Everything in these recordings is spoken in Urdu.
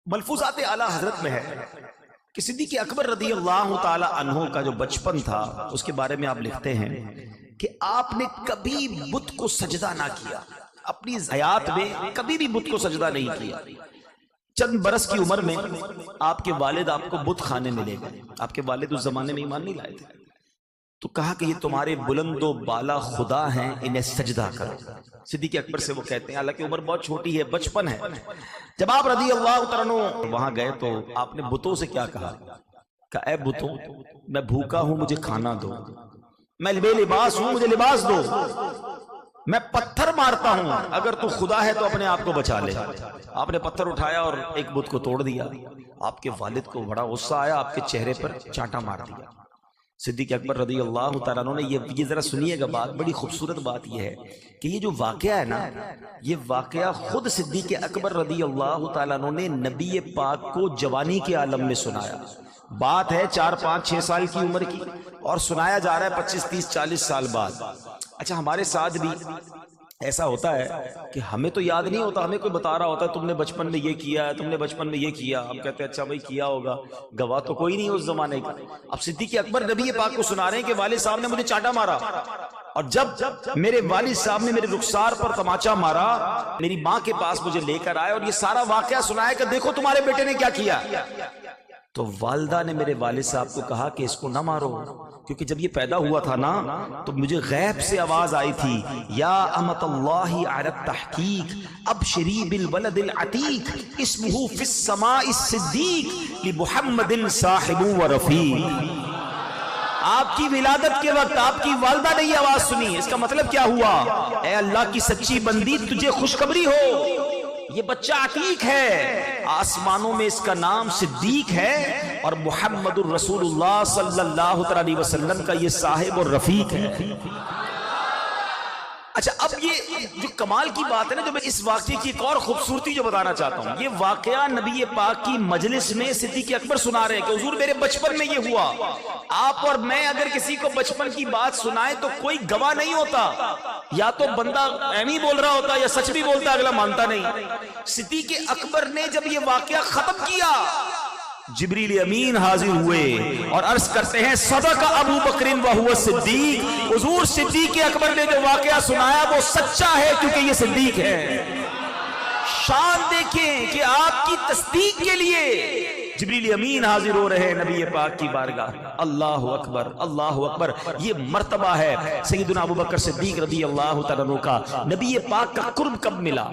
ملفوظات اعلی حضرت میں ہے کہ صدیق اکبر رضی اللہ تعالی عنہ کا جو بچپن تھا اس کے بارے میں آپ لکھتے ہیں کہ آپ نے کبھی بت کو سجدہ نہ کیا، اپنی حیات میں کبھی بھی بت کو سجدہ نہیں کیا۔ چند برس کی عمر میں آپ کے والد آپ کو بت خانے میں لے گئے۔ آپ کے والد اس زمانے میں ایمان نہیں لائے تھے، تو کہا کہ یہ تمہارے بلند و بالا خدا ہیں، انہیں سجدہ کرو۔ صدیق اکبر سے وہ کہتے ہیں، حالانکہ عمر بہت چھوٹی ہے، بچپن ہے، جب آپ رضی اللہ تعالیٰ عنہ وہاں گئے تو آپ نے بتوں سے کیا کہا کہ اے بتوں، میں بھوکا ہوں، مجھے کھانا دو، میں بے لباس ہوں، مجھے لباس دو، میں پتھر مارتا ہوں، اگر تو خدا ہے تو اپنے آپ کو بچا لے۔ آپ نے پتھر اٹھایا اور ایک بت کو توڑ دیا۔ آپ کے والد کو بڑا غصہ آیا، آپ کے چہرے پر چانٹا مار دیا۔ صدیق اکبر رضی اللہ تعالیٰ عنہ نے یہ ذرا سنیے گا بات، بڑی خوبصورت بات یہ ہے کہ یہ جو واقعہ ہے نا، یہ واقعہ خود صدیق اکبر رضی اللہ تعالیٰ عنہ نے نبی پاک کو جوانی کے عالم میں سنایا۔ بات ہے 4 5 6 سال کی عمر کی، اور سنایا جا رہا ہے 25 30 40 سال بعد۔ اچھا، ہمارے ساتھ بھی ایسا ہوتا ہے کہ ہمیں تو یاد نہیں ہوتا، ہمیں کوئی بتا رہا ہوتا ہے تم نے بچپن میں یہ کیا ہے، تم نے بچپن میں یہ کیا، ہم کہتے ہیں اچھا بھائی کیا ہوگا، گواہ تو کوئی نہیں اس زمانے کا۔ اب صدیق اکبر نبی پاک کو سنا رہے ہیں کہ والد صاحب نے مجھے چاٹا مارا، اور جب میرے والد صاحب نے میرے رخسار پر تماچا مارا، میری ماں کے پاس مجھے لے کر آئے اور یہ سارا واقعہ سنایا کہ دیکھو تمہارے بیٹے نے کیا کیا، تو والدہ نے میرے والد صاحب کو کہا کہ اس کو نہ مارو، کیونکہ جب یہ پیدا ہوا تھا نا تو مجھے غیب سے آواز آئی تھی، یا امت اللہ علی التحقیق ابشری بالولد العتیق اسمہ فی السماء الصدیق لمحمد صاحب و رفیق۔ آپ کی ولادت کے وقت آپ کی والدہ نے یہ آواز سنی، اس کا مطلب کیا ہوا؟ اے اللہ کی سچی بندی، تجھے خوشخبری ہو، یہ بچہ عتیق ہے، آسمانوں میں اس کا نام صدیق ہے، اور محمد الرسول اللہ صلی اللہ علیہ وسلم کا یہ صاحب اور رفیق ہے۔ اچھا، اب یہ جو کمال کی بات ہے نا، جو میں اس واقعے کی ایک اور خوبصورتی جو بتانا چاہتا ہوں، یہ واقعہ نبی پاک کی مجلس میں صدیق اکبر سنا رہے ہیں کہ حضور میرے بچپن میں یہ ہوا۔ آپ اور میں اگر کسی کو بچپن کی بات سنائے تو کوئی گواہ نہیں ہوتا، یا تو بندہ ایمی بول رہا ہوتا یا سچ بھی بولتا، اگلا مانتا نہیں۔ صدیق اکبر نے جب یہ واقعہ ختم کیا، جبریل امین حاضر ہوئے اور عرض کرتے ہیں صدق ابو بکر وہو صدیق، حضور صدیق اکبر نے جو واقعہ سنایا وہ سچا ہے کیونکہ یہ صدیق ہے۔ شان دیکھیں کہ آپ کی تصدیق کے لیے جبریل امین حاضر ہو رہے ہیں نبی پاک کی بارگاہ۔ اللہ اکبر، اللہ اکبر، یہ مرتبہ ہے سیدنا ابو بکر صدیق رضی اللہ تعالیٰ عنہ کا۔ نبی پاک کا قرب کب ملا؟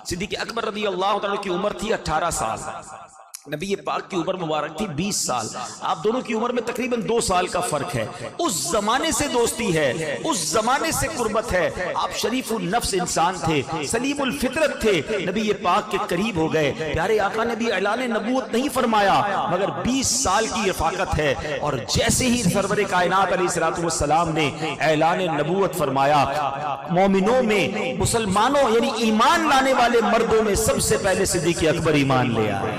صدیق اکبر رضی اللہ تعالیٰ عنہ کی عمر تھی 18 سال، نبی پاک کی عمر مبارک تھی 20 سال، آپ دونوں کی عمر میں تقریباً 2 سال کا فرق ہے۔ اس زمانے سے دوستی ہے، اس زمانے سے قربت ہے۔ آپ شریف النفس انسان تھے، سلیم الفطرت تھے، نبی پاک کے قریب ہو گئے۔ پیارے آقا نے بھی اعلان نبوت نہیں فرمایا، مگر 20 سال کی رفاقت ہے، اور جیسے ہی سرور کائنات علیہ الصلوۃ والسلام نے اعلان نبوت فرمایا، مومنوں میں، مسلمانوں یعنی ایمان لانے والے مردوں میں سب سے پہلے صدیق اکبر ایمان لے آئے۔